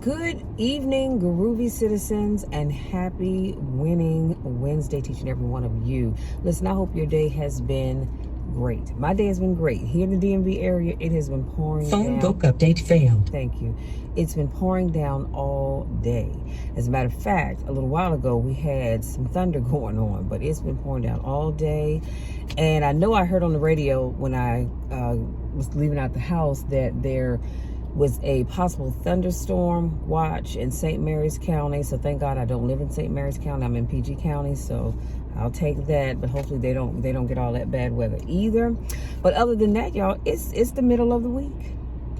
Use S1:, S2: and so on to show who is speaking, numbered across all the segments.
S1: Good evening, groovy citizens, and happy winning Wednesday to each and every one of you. Listen, I hope your day has been great. My day has been great. Here in the DMV area, it has been pouring
S2: Phone
S1: down.
S2: book update failed.
S1: Thank you. It's been pouring down all day. As a matter of fact, a little while ago, we had some thunder going on, but it's been pouring down all day. And I know I heard on the radio when I was leaving out the house that there was a possible thunderstorm watch in St. Mary's County. So thank God I don't live in St. Mary's County. I'm in PG County, so I'll take that. But hopefully they don't get all that bad weather either. But other than that, y'all, it's the middle of the week.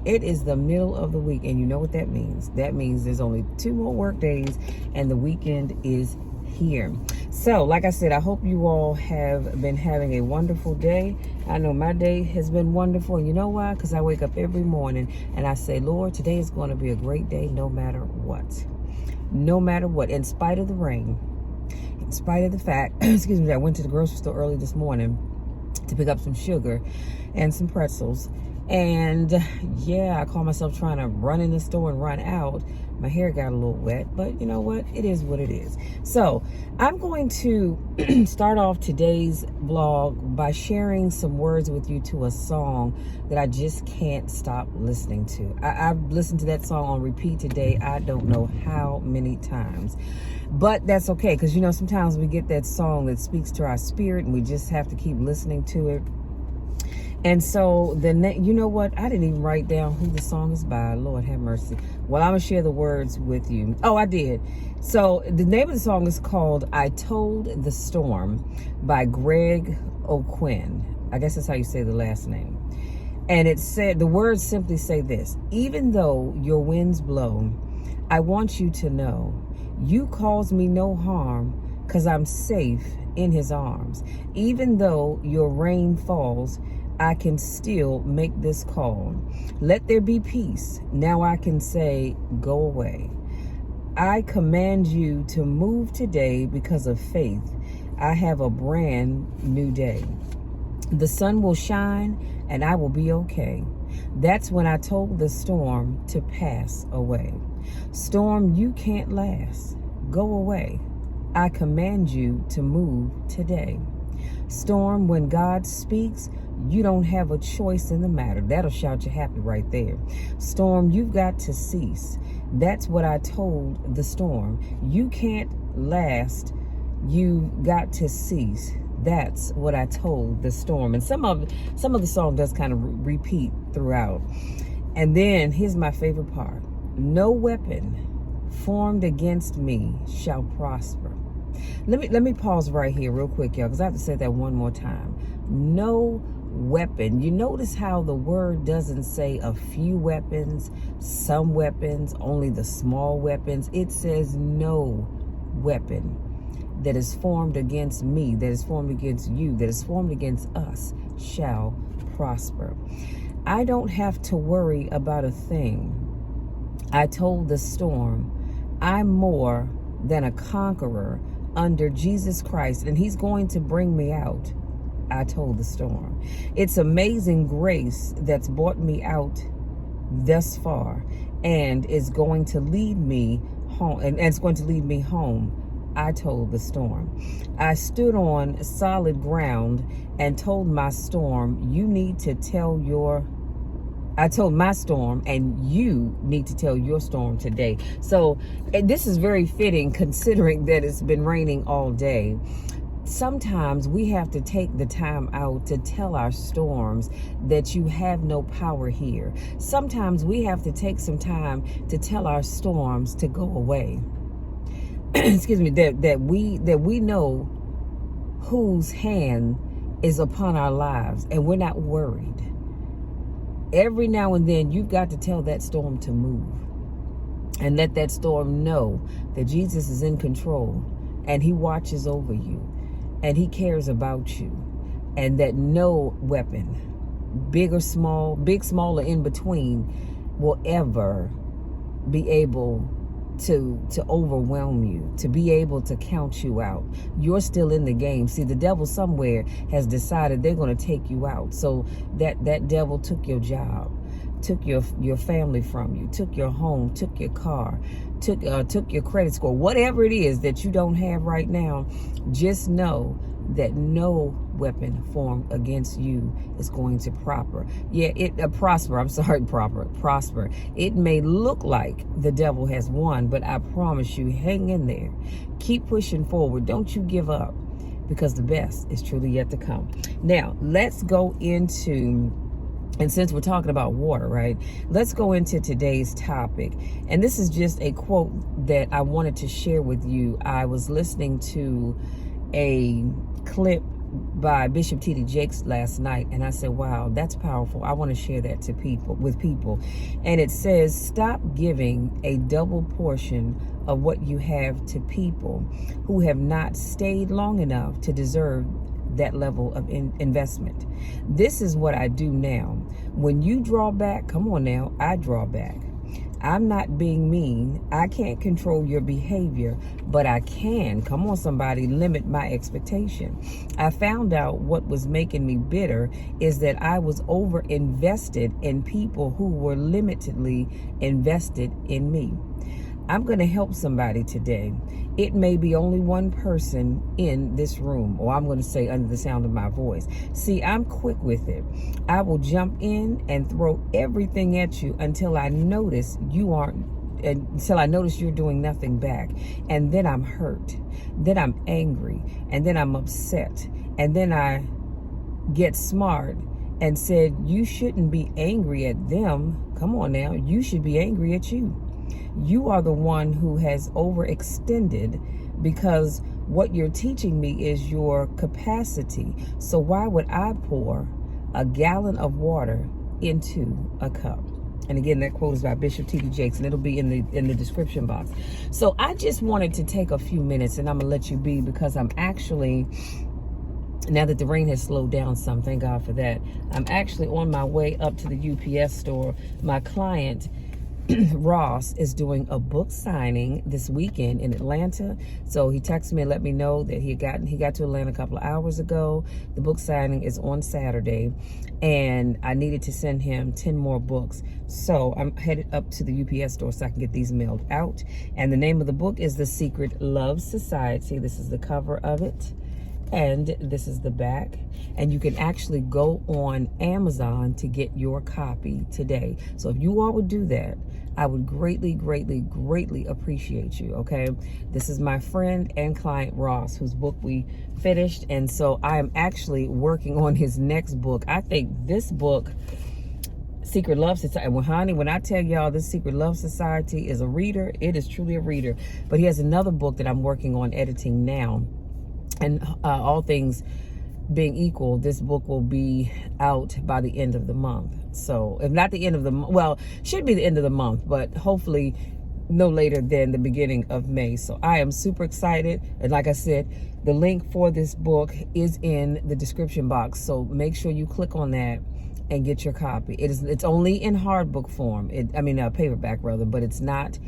S1: It is the middle of the week, and you know what that means. That means there's only 2 more work days, and the weekend is here. So, like I said, I hope you all have been having a wonderful day. I know my day has been wonderful, and you know why? Because I wake up every morning, and I say, Lord, today is going to be a great day no matter what. No matter what, in spite of the rain, in spite of the fact, excuse me, I went to the grocery store early this morning to pick up some sugar and some pretzels. And yeah, I caught myself trying to run in the store and run out. My hair got a little wet, but you know what? It is what it is. So I'm going to start off today's vlog by sharing some words with you to a song that I just can't stop listening to. I've listened to that song on repeat today. I don't know how many times. But that's okay, because you know, sometimes we get that song that speaks to our spirit and we just have to keep listening to it. And so, you know what? I didn't even write down who the song is by. Lord have mercy. Well, I'm going to share the words with you. Oh, I did. So, the name of the song is called I Told the Storm by Greg O'Quinn. I guess that's how you say the last name. And it said, the words simply say this: even though your winds blow, I want you to know you cause me no harm, because I'm safe in his arms. Even though your rain falls, I can still make this call. Let there be peace. Now I can say, go away. I command you to move today because of faith. I have a brand new day. The sun will shine and I will be okay. That's when I told the storm to pass away. Storm, you can't last. Go away. I command you to move today. Storm, when God speaks, you don't have a choice in the matter. That'll shout you happy right there. Storm, you've got to cease. That's what I told the storm. You can't last. You've got to cease. That's what I told the storm. And some of the song does kind of repeat throughout. And then here's my favorite part. No weapon formed against me shall prosper. Let me pause right here real quick, y'all, because I have to say that one more time. No weapon. You notice how the word doesn't say a few weapons, some weapons, only the small weapons. It says no weapon that is formed against me, that is formed against you, that is formed against us shall prosper. I don't have to worry about a thing. I told the storm, I'm more than a conqueror under Jesus Christ, and he's going to bring me out. I told the storm. It's amazing grace that's brought me out thus far and is going to lead me home, and it's going to lead me home. I told the storm. I stood on solid ground and told my storm, you need to tell your I told my storm, and you need to tell your storm today. So this is very fitting, considering that it's been raining all day. Sometimes we have to take the time out to tell our storms that you have no power here. Sometimes we have to take some time to tell our storms to go away. Excuse me, that we know whose hand is upon our lives, and we're not worried. Every now and then, you've got to tell that storm to move and let that storm know that Jesus is in control and he watches over you and he cares about you, and that no weapon, big or small, big, small, or in between, will ever be able to overwhelm you, to be able to count you out. You're still in the game. See, the devil somewhere has decided they're going to take you out. So that devil took your job. took your family from you, took your home, took your car, took your credit score, whatever it is that you don't have right now, just know that no weapon formed against you is going to prosper. Prosper. It may look like the devil has won, but I promise you, hang in there. Keep pushing forward. Don't you give up, because the best is truly yet to come. Now, let's go into, and since we're talking about water, right, let's go into today's topic. And this is just a quote that I wanted to share with you. I was listening to a clip by Bishop T.D. Jakes last night, and I said, wow, that's powerful. I want to share that with people. And it says, stop giving a double portion of what you have to people who have not stayed long enough to deserve that level of investment. This is what I do now. When you draw back, come on now, I draw back. I'm not being mean. I can't control your behavior, but I can, come on somebody, limit my expectation. I found out what was making me bitter is that I was over invested in people who were limitedly invested in me. I'm going to help somebody today. It may be only one person in this room, or I'm going to say under the sound of my voice. See, I'm quick with it. I will jump in and throw everything at you until I notice you're doing nothing back. And then I'm hurt. Then I'm angry. And then I'm upset. And then I get smart and said, you shouldn't be angry at them. Come on now. You should be angry at you. You are the one who has overextended, because what you're teaching me is your capacity. So why would I pour a gallon of water into a cup? And again, that quote is by Bishop T.D. Jakes, and it'll be in the description box. So I just wanted to take a few minutes, and I'm gonna let you be, because I'm actually, now that the rain has slowed down some, thank God for that, I'm actually on my way up to the UPS store. My client Ross is doing a book signing this weekend in Atlanta. So he texted me and let me know that he got to Atlanta a couple of hours ago. The book signing is on Saturday, and I needed to send him 10 more books. So I'm headed up to the UPS store so I can get these mailed out. And the name of the book is The Secret Love Society. This is the cover of it, and this is the back. And you can actually go on Amazon to get your copy today. So if you all would do that, I would greatly, greatly, greatly appreciate you, okay? This is my friend and client, Ross, whose book we finished. And so I am actually working on his next book. I think this book, Secret Love Society, well, honey, when I tell y'all this Secret Love Society is a reader, it is truly a reader. But he has another book that I'm working on editing now. And all things being equal, this book will be out by the end of the month. So if not the end of the month, well, should be the end of the month, but hopefully no later than the beginning of May. So I am super excited. And like I said, the link for this book is in the description box. So make sure you click on that and get your copy. It's only in hard book form. Paperback rather, but it's not,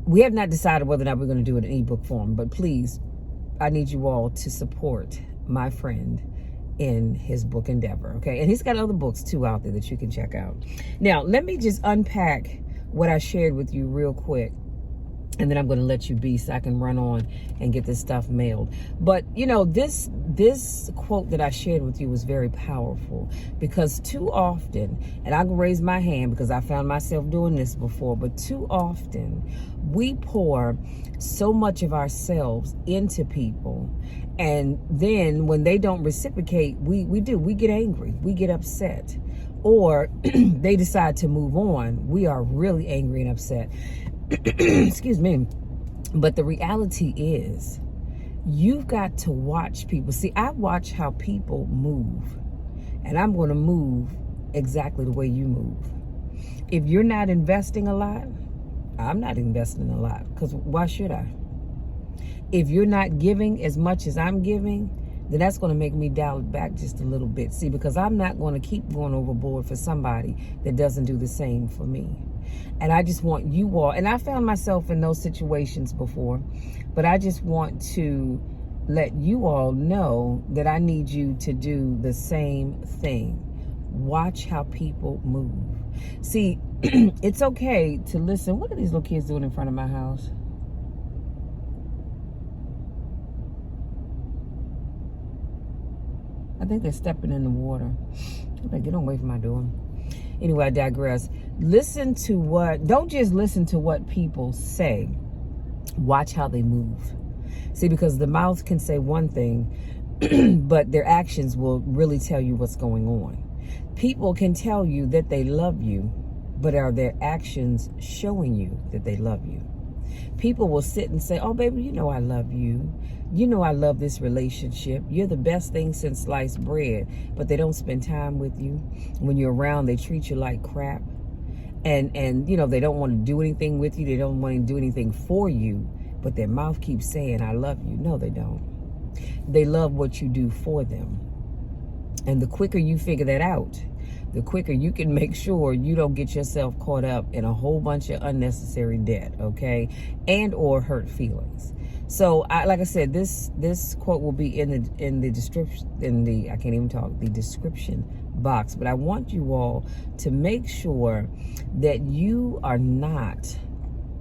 S1: we have not decided whether or not we're going to do it in ebook form, but please, I need you all to support my friend in his book endeavor, okay? And he's got other books too out there that you can check out. Now, let me just unpack what I shared with you real quick, and then I'm going to let you be so I can run on and get this stuff mailed. But, you know, this quote that I shared with you was very powerful, because too often, and I can raise my hand because I found myself doing this before, but too often we pour so much of ourselves into people, and then when they don't reciprocate, we get angry, we get upset, or they decide to move on. We are really angry and upset. Excuse me. But the reality is, you've got to watch people. See, I watch how people move, and I'm going to move exactly the way you move. If you're not investing a lot, I'm not investing a lot, because why should I? If you're not giving as much as I'm giving, then that's going to make me dial it back just a little bit. See, because I'm not going to keep going overboard for somebody that doesn't do the same for me. And I just want you all, and I found myself in those situations before, but I just want to let you all know that I need you to do the same thing. Watch how people move. See, it's okay to listen. What are these little kids doing in front of my house? I think they're stepping in the water. I better get away from my door. Anyway, I digress. Don't just listen to what people say. Watch how they move. See, because the mouth can say one thing, but their actions will really tell you what's going on. People can tell you that they love you, but are their actions showing you that they love you? People will sit and say, oh, baby, you know I love you. You know I love this relationship. You're the best thing since sliced bread. But they don't spend time with you. When you're around, they treat you like crap. And you know, they don't want to do anything with you. They don't want to do anything for you. But their mouth keeps saying, I love you. No, they don't. They love what you do for them. And the quicker you figure that out, the quicker you can make sure you don't get yourself caught up in a whole bunch of unnecessary debt, okay? And or hurt feelings. So, like I said, this quote will be in the description, the description box. But I want you all to make sure that you are not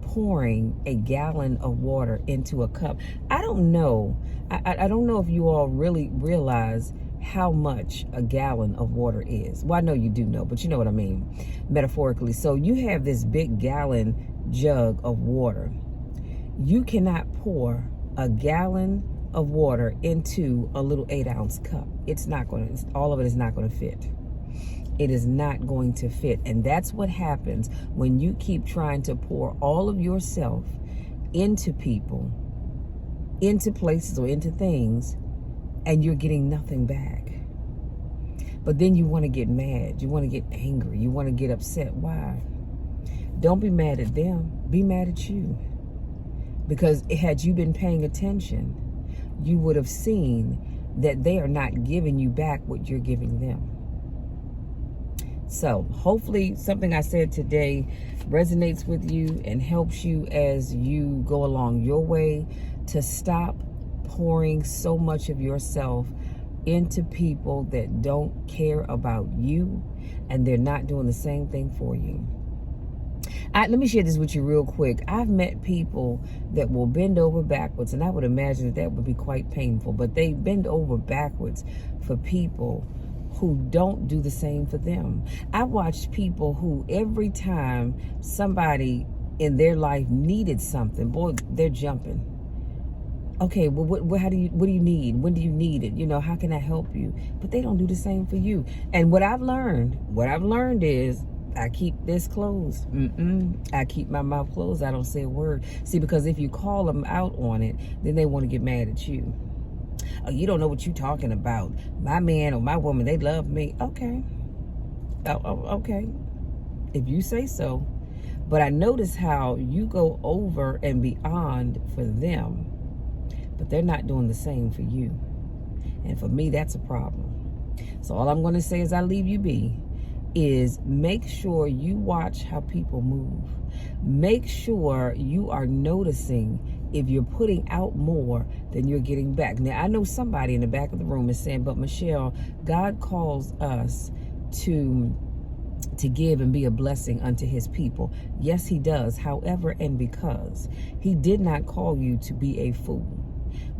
S1: pouring a gallon of water into a cup. I don't know. I don't know if you all really realize how much a gallon of water is. Well, I know you do know, but you know what I mean, metaphorically. So you have this big gallon jug of water. You cannot pour a gallon of water into a little 8-ounce cup. All of it is not going to fit. It is not going to fit. And that's what happens when you keep trying to pour all of yourself into people, into places, or into things, and you're getting nothing back. But then you want to get mad. You want to get angry. You want to get upset. Why? Don't be mad at them. Be mad at you. Because had you been paying attention, you would have seen that they are not giving you back what you're giving them. So hopefully something I said today resonates with you and helps you as you go along your way to stop pouring so much of yourself into people that don't care about you, and they're not doing the same thing for you. Let me share this with you real quick. I've met people that will bend over backwards, and I would imagine that would be quite painful, but they bend over backwards for people who don't do the same for them. I watched people who every time somebody in their life needed something, boy, they're jumping. Okay, well, what do you need? When do you need it? You know, how can I help you? But they don't do the same for you. And what I've learned is I keep this closed. I keep my mouth closed. I don't say a word. See, because if you call them out on it, then they want to get mad at you. Oh, you don't know what you're talking about. My man or my woman, they love me. Okay. Okay. If you say so. But I notice how you go over and beyond for them, but they're not doing the same for you. And for me, that's a problem. So all I'm going to say as I leave you be is make sure you watch how people move. Make sure you are noticing if you're putting out more than you're getting back. Now, I know somebody in the back of the room is saying, but Michelle, God calls us to give and be a blessing unto his people. Yes, he does. However, and because he did not call you to be a fool.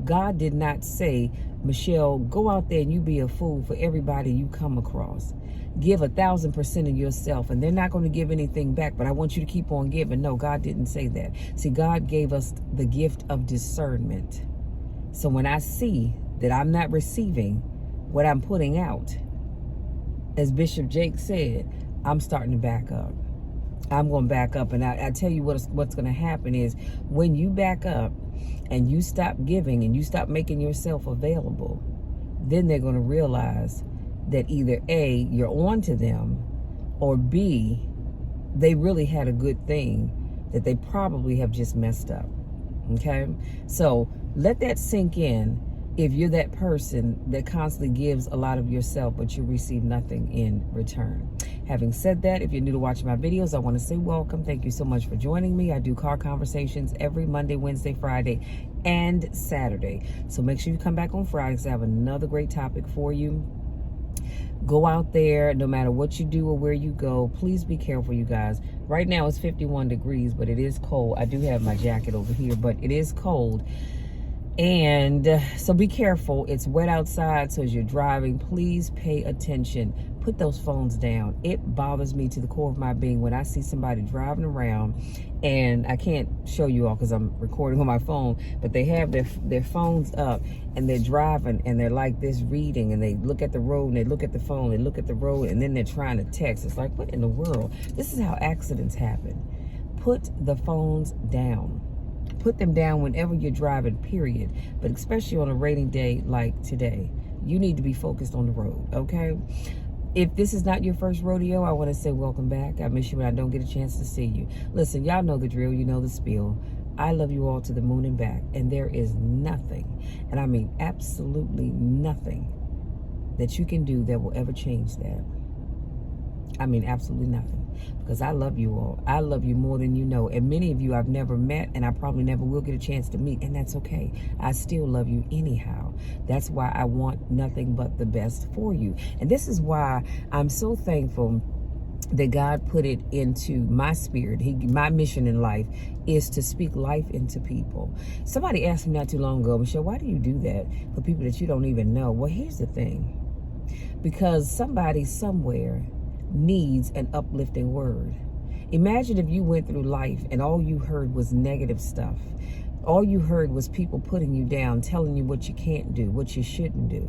S1: God did not say, Michelle, go out there and you be a fool for everybody you come across. Give 1,000% of yourself, and they're not going to give anything back, but I want you to keep on giving. No, God didn't say that. See, God gave us the gift of discernment. So when I see that I'm not receiving what I'm putting out, as Bishop Jake said, I'm starting to back up. I'm going to back up. And I tell you what's going to happen is when you back up and you stop giving and you stop making yourself available, then they're going to realize that either A, you're on to them, or B, they really had a good thing that they probably have just messed up. Okay? So let that sink in. If you're that person that constantly gives a lot of yourself, but you receive nothing in return. Having said that, if you're new to watching my videos, I want to say welcome. Thank you so much for joining me. I do car conversations every Monday, Wednesday, Friday, and Saturday. So make sure you come back on Friday because I have another great topic for you. Go out there, no matter what you do or where you go. Please be careful, you guys. Right now it's 51 degrees, but it is cold. I do have my jacket over here, but it is cold. And so be careful. It's wet outside, so as you're driving, please pay attention. Put those phones down. It bothers me to the core of my being when I see somebody driving around, and I can't show you all because I'm recording on my phone, but they have their phones up and they're driving and they're like this reading, and they look at the road and they look at the phone, they look at the road, and then they're trying to text. It's like, what in the world? This is how accidents happen. Put the phones down. Put them down whenever you're driving, period. But especially on a rainy day like today, you need to be focused on the road, okay? If this is not your first rodeo, I want to say welcome back. I miss you when I don't get a chance to see you. Listen, y'all know the drill. You know the spiel. I love you all to the moon and back. And there is nothing, and I mean absolutely nothing, that you can do that will ever change that. I mean absolutely nothing. Because I love you all. I love you more than you know. And many of you I've never met, and I probably never will get a chance to meet. And that's okay. I still love you anyhow. That's why I want nothing but the best for you. And this is why I'm so thankful that God put it into my spirit. My mission in life is to speak life into people. Somebody asked me not too long ago, Michelle, why do you do that for people that you don't even know? Well, here's the thing. Because somebody somewhere needs an uplifting word. Imagine if you went through life and all you heard was negative stuff. All you heard was people putting you down, telling you what you can't do, what you shouldn't do.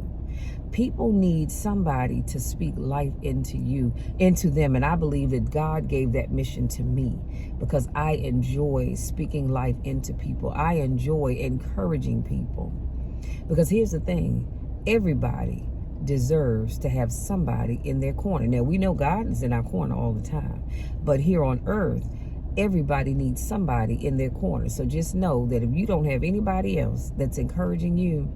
S1: People need somebody to speak life into you, into them. And I believe that God gave that mission to me because I enjoy speaking life into people. I enjoy encouraging people. Because here's the thing, everybody deserves to have somebody in their corner. Now, we know God is in our corner all the time, but here on earth, everybody needs somebody in their corner. So just know that if you don't have anybody else that's encouraging you,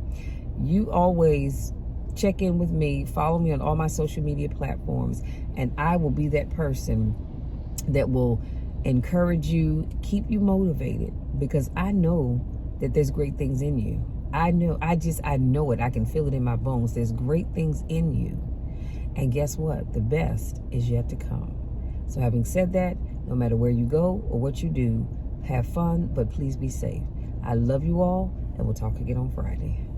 S1: you always check in with me, follow me on all my social media platforms, and I will be that person that will encourage you, keep you motivated, because I know that there's great things in you. I know it. I can feel it in my bones. There's great things in you. And guess what? The best is yet to come. So having said that, no matter where you go or what you do, have fun, but please be safe. I love you all, and we'll talk again on Friday.